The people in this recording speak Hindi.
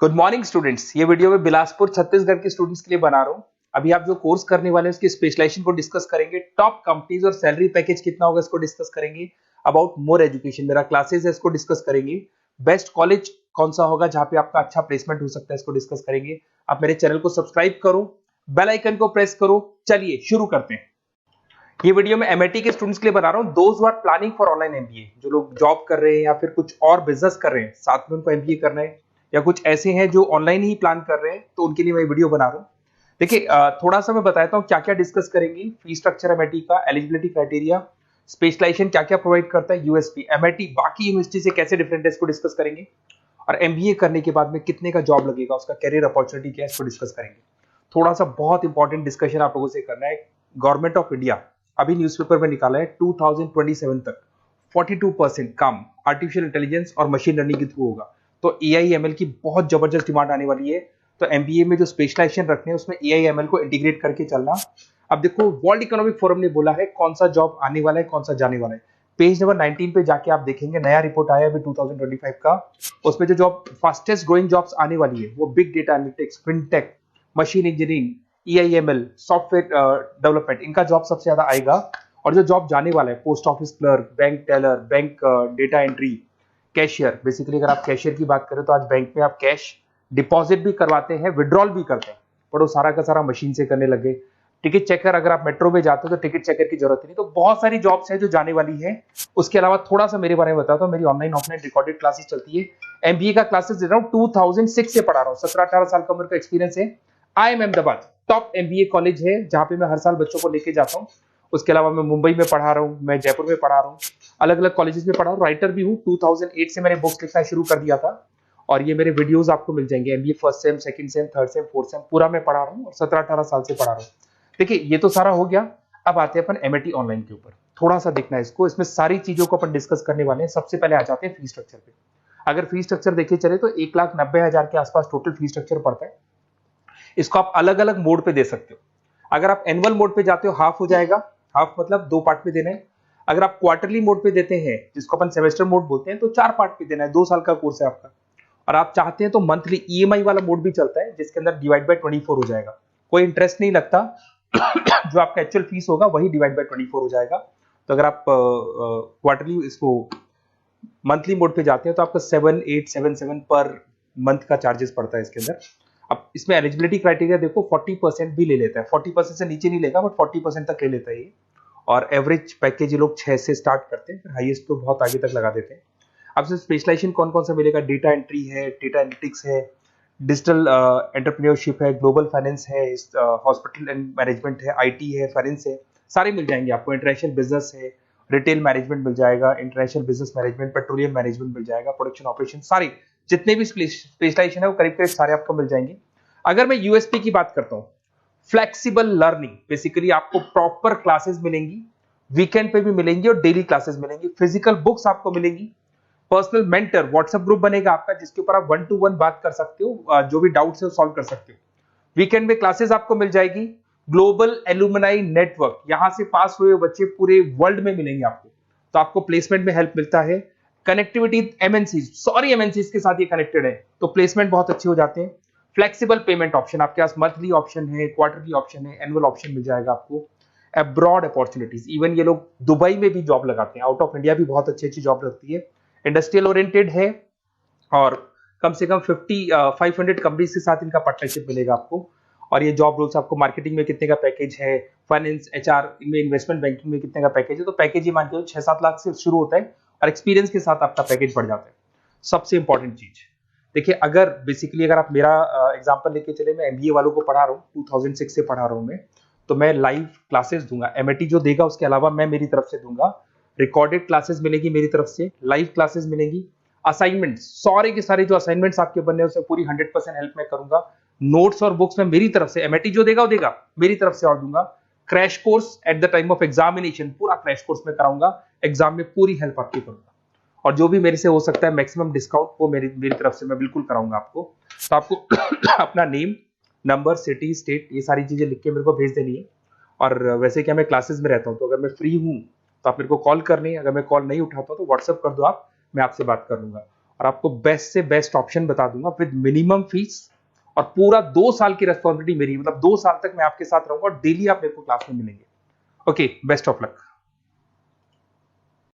Good morning students. ये वीडियो में बिलासपुर छत्तीसगढ़ के स्टूडेंट्स के लिए बना रहा हूँ। अभी आप जो कोर्स करने वाले हैं उसकी स्पेशलाइजेशन को डिस्कस करेंगे, टॉप कंपनीज और सैलरी पैकेज कितना होगा इसको डिस्कस करेंगे, अबाउट मोर एजुकेशन मेरा क्लासेस है इसको डिस्कस करेंगे, बेस्ट कॉलेज कौन सा होगा जहां पे आपका अच्छा प्लेसमेंट हो सकता है इसको डिस्कस करेंगे। आप मेरे चैनल को सब्सक्राइब करो, बेल आइकन को प्रेस करो। चलिए शुरू करते हैं। ये वीडियो मैं एमआईटी के स्टूडेंट्स के लिए बना रहा हूँ, those who are planning for online MBA, जो लोग जॉब कर रहे हैं या फिर कुछ और बिजनेस कर रहे हैं साथ में उनको एमबीए करना है, या कुछ ऐसे हैं जो ऑनलाइन ही प्लान कर रहे हैं, तो उनके लिए मैं वीडियो बना रहा हूँ। देखिए थोड़ा सा मैं बताता हूँ क्या क्या डिस्कस करेंगे। फी स्ट्रक्चर एमआईटी का, एलिजिबिलिटी क्राइटेरिया, स्पेशलाइजेशन क्या क्या प्रोवाइड करता है, यूएसपी एमआईटी बाकी यूनिवर्सिटी से कैसे डिफरेंट है इसको डिस्कस करेंगे, और एमबीए करने के बाद में कितने का जॉब लगेगा, उसका कैरियर अपॉर्चुनिटी क्या है इसको डिस्कस करेंगे। थोड़ा सा बहुत इंपॉर्टेंट डिस्कशन आप लोगों से करना है। गवर्नमेंट ऑफ इंडिया अभी न्यूज़पेपर में निकाला है 2027 तक 42% काम आर्टिफिशियल इंटेलिजेंस और मशीन लर्निंग के थ्रू होगा। तो एआईएमएल की बहुत जबरदस्त डिमांड आने वाली है। तो एमबीए में जो स्पेशलाइजेशन रखने हैं उसमें एआईएमएल को इंटीग्रेट करके चलना। अब देखो वर्ल्ड इकोनॉमिक फोरम ने बोला है कौन सा जॉब आने वाला है कौन सा जाने वाला है। पेज नंबर 19 पे जाके आप देखेंगे, नया रिपोर्ट आया अभी 2025 का। उसमें जो जॉब फास्टेस्ट ग्रोइंग जॉब्स आने वाली है वो big data analytics, fintech, machine engineering, AIML, software development, इनका जॉब सबसे ज्यादा आएगा। और जो जॉब जाने वाला है post office clerk, bank teller, bank data entry, cashier. Basically अगर आप कैशियर की बात करें तो आज बैंक में आप कैश डिपॉजिट भी करवाते हैं, विड्रॉल भी करते हैं, पर वो सारा का सारा मशीन से करने लगे। टिकट चेकर, अगर आप मेट्रो में जाते हो तो टिकट चेकर की जरूरत नहीं। तो बहुत सारी जॉब्स है जो जाने वाली है। उसके अलावा थोड़ा सा मेरे बारे में बताता हूँ। मेरी ऑनलाइन ऑफलाइन रिकॉर्डेड क्लासेस चलती है। एमबीए का क्लासेस दे रहा हूँ, 2006 से पढ़ा रहा हूँ, 17-18 साल का उम्र का एक्सपीरियंस है। IIM Ahmedabad top MBA college है जहां पे मैं हर साल बच्चों को लेके जाता हूँ। उसके अलावा मैं मुंबई में पढ़ा रहा हूँ, मैं जयपुर में पढ़ा रहा हूँ, अलग अलग कॉलेजेस में पढ़ा हूँ, राइटर भी हूँ। 2008 से मैंने बुक्स लिखना शुरू कर दिया था और ये मेरे वीडियोस आपको मिल जाएंगे। MBA first sem, second same, third same, fourth same पूरा मैं पढ़ा रहा हूँ और 17-18 साल से पढ़ा रहा हूँ। देखिए ये तो सारा हो गया। अब आते हैं अपन एमआईटी ऑनलाइन के ऊपर। थोड़ा सा देखना है इसको, इसमें सारी चीजों को अपन डिस्कस करने वाले हैं। सबसे पहले आ जाते हैं फी स्ट्रक्चर पे। अगर फी स्ट्रक्चर देखे चले तो 1,90,000 के आसपास टोटल फी स्ट्रक्चर पड़ता है। इसको आप अलग अलग मोड पे दे सकते हो। अगर आप एनुअल मोड पे जाते हो हाफ हो जाएगा, हाफ मतलब 2 पार्ट में देना है। अगर आप क्वार्टरली मोड पे देते हैं जिसको अपन सेमेस्टर मोड बोलते हैं तो 4 पार्ट पे देना है, 2 साल का कोर्स है आपका। और आप चाहते हैं तो मंथली ईएमआई वाला मोड भी चलता है जिसके अंदर डिवाइड बाय 24 हो जाएगा, कोई इंटरेस्ट नहीं लगता। जो आपका एक्चुअल फीस होगा वही डिवाइड बाय 24 हो जाएगा। तो अगर आप क्वार्टरली इसको मंथली मोड पे जाते हैं तो आपका 7877 पर मंथ का चार्जेस पड़ता है इसके अंदर। अब इसमें एलिजिबिलिटी क्राइटेरिया देखो, 40% भी ले लेता है, 40% से नीचे नहीं लेगा बट 40% तक ले लेता है ये। और एवरेज पैकेज ये लोग 6 से स्टार्ट करते हैं, फिर हाईएस्ट तो बहुत आगे तक लगा देते हैं। अब से स्पेशलाइजेशन कौन कौन सा मिलेगा, डेटा एंट्री है, डेटा एनालिटिक्स है, डिजिटल एंटरप्रेन्योरशिप है, ग्लोबल फाइनेंस है, हॉस्पिटल एंड मैनेजमेंट है, आईटी है, फाइनेंस है, सारे मिल जाएंगे आपको। इंटरनेशनल बिजनेस है, रिटेल मैनेजमेंट मिल जाएगा, international business management, petroleum management मिल जाएगा, प्रोडक्शन ऑपरेशन, सारे जितने भी स्पेशलाइजेशन है वो करीब करीब सारे आपको मिल जाएंगे। अगर मैं यूएसपी की बात करता हूँ, फ्लेक्सिबल लर्निंग, बेसिकली आपको प्रॉपर क्लासेस मिलेंगी, वीकेंड पे भी मिलेंगी और डेली क्लासेस मिलेंगी, फिजिकल बुक्स आपको मिलेंगी, पर्सनल मेंटर व्हाट्सएप ग्रुप बनेगा आपका जिसके ऊपर आप 1-to-1 बात कर सकते हो, जो भी डाउट्स है वो सॉल्व कर सकते हो। वीकेंड में क्लासेस आपको मिल जाएगी। ग्लोबल एलुमनाई नेटवर्क, यहां से पास हुए बच्चे पूरे वर्ल्ड में मिलेंगे आपको, तो आपको प्लेसमेंट में हेल्प मिलता है। कनेक्टिविटी एमएनसीज के साथ ये कनेक्टेड है तो प्लेसमेंट बहुत अच्छे हो जाते हैं। फ्लेक्सिबल पेमेंट ऑप्शन आपके पास, मंथली ऑप्शन है, क्वार्टरली ऑप्शन है, एनुअल ऑप्शन मिल जाएगा आपको। अब्रॉड अपॉर्चुनिटीज, इवन ये लोग दुबई में भी जॉब लगाते हैं, आउट ऑफ इंडिया भी बहुत अच्छी अच्छी जॉब लगती है। इंडस्ट्रियल ओरिएंटेड है और कम से कम 500 कंपनीज के साथ इनका पार्टनरशिप मिलेगा आपको। और ये जॉब रोल्स आपको मार्केटिंग में कितने का पैकेज है, फाइनेंस, एचआर में, इन्वेस्टमेंट बैंकिंग में कितने का पैकेज है, तो पैकेज ही मान के 6-7 लाख से शुरू होता है और एक्सपीरियंस के साथ आपका पैकेज बढ़ जाता है। सबसे इंपॉर्टेंट चीज देखिए, अगर बेसिकली अगर आप मेरा एग्जांपल लेके चले, मैं एमबीए वालों को पढ़ा रहा हूँ, 2006 से पढ़ा रहा हूँ मैं, तो मैं लाइव क्लासेस दूंगा। एमआईटी जो देगा उसके अलावा मैं मेरी तरफ से दूंगा। रिकॉर्डेड क्लासेस मिलेगी मेरी तरफ से, लाइव क्लासेस मिलेंगी, असाइनमेंट, सारे के सारे जो असाइनमेंट्स आपके बनने उसमें पूरी 100% हेल्प मैं करूंगा। नोट्स और बुक्स में मेरी तरफ से, एमआईटी जो देगा वो देगा, मेरी तरफ से और दूंगा। Crash course at the time of examination, पूरा क्रैश कोर्स में कराऊंगा, एग्जाम में पूरी हेल्प आपकी करूंगा। और जो भी मेरे से हो सकता है मैक्सिमम डिस्काउंट वो मेरी तरफ से मैं बिल्कुल कराऊंगा आपको। तो आपको अपना नेम, नंबर, सिटी, स्टेट, ये सारी चीजें लिख के मेरे को भेज देनी है। और वैसे क्या मैं क्लासेस में रहता हूँ, तो अगर मैं फ्री हूँ तो आप मेरे को कॉल करनी है, अगर मैं कॉल नहीं उठाता तो व्हाट्सएप कर दो आप, मैं आपसे बात कर लूंगा। और आपको बेस्ट से बेस्ट ऑप्शन बता दूंगा विद मिनिमम फीस, और पूरा 2 साल की रेस्पॉन्सिबिलिटी मेरी, मतलब 2 साल तक मैं आपके साथ रहूंगा और डेली आप मेरे को क्लास में मिलेंगे। Okay, best of luck.